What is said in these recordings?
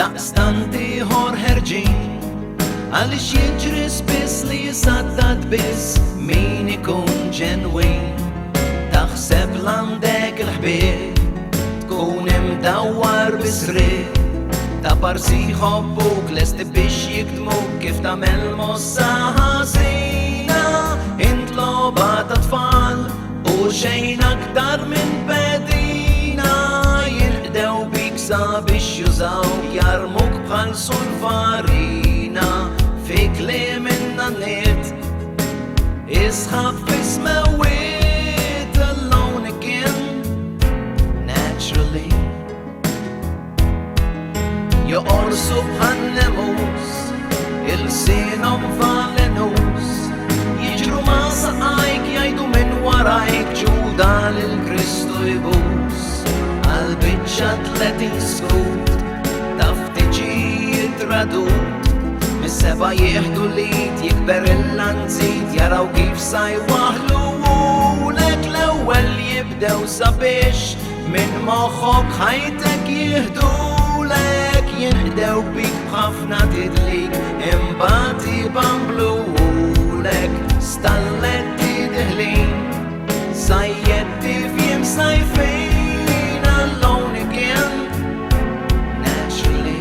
daqstant ieħor ħerġin għaliex jiġri spiss li jisaddad biss min ikun ġenwin. Taħseb l-għandek il-ħbieb tkun imdawwar bisriq ta' parsi jħobbuk lesti biex jiktmuk kif tagħmel mossa ħażina. Int logħba ta' tfal u xejn aktar minn pedina jinqdew bik sabiex jużaw jarmuk bħal sulfarina fi kliem innanniet isħab fismewit alone again naturally. Joqorsu bħal nemus il-sinhom falenus jiġru ma' saqajk jgħidu minn warajk ġuda lill-Kristu jbus għal-biċċa 30 skut taf tiġi jitradut mis-seba' jieħdu l-id jikber il-lanzit jaraw kif sa jwaħlulek l-ewwel jibdew sabiex minn moħħok ħajtek jieħdulek jinħdew bik b'ħafna tidlik imbagħad jibamblulek stalletti diħlin sajjetti f'jiem sajfin alone again naturally.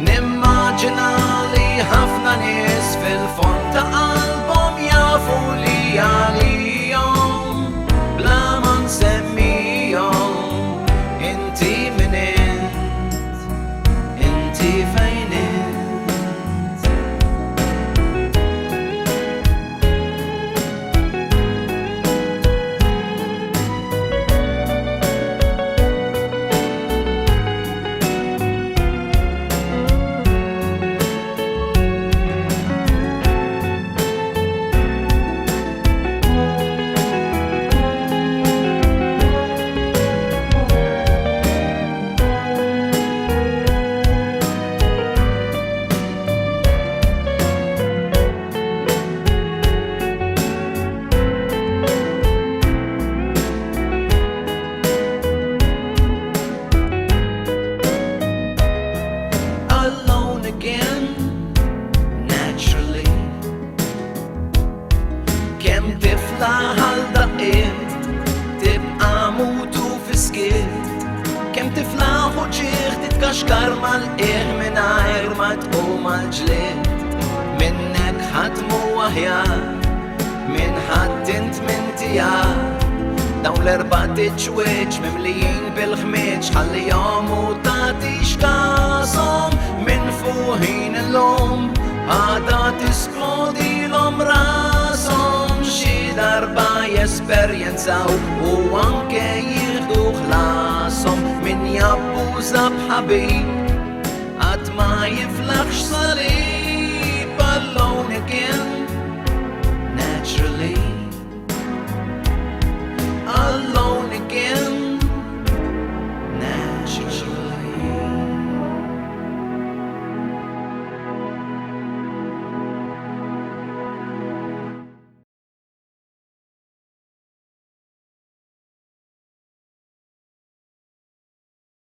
Nimmaġina li ħafna nies fil-fond ta' qalbhom jafu li għalihom bla ma nsemmihom inti min int, inti fejn int. Kem tifla ħaldaqqiet tibqa' mutu fiskiet kem tifla ħuċieħ titkaxkar mal-qiegħ mingħajr ma tqum għall-ġlied minnek ħadmu aħjar minn ħadd int minn tiegħek dawn l-erba' tiġwieġ mimlijin bil-ħmieġ ħallihom u tagħti x'kasom minn fuħin illum għada tisplodilhom rashom xi darba jesperjenzaw u anke jieħdu ħlashom min jabbuża b'ħabib qatt ma jiflaħx salib alone again.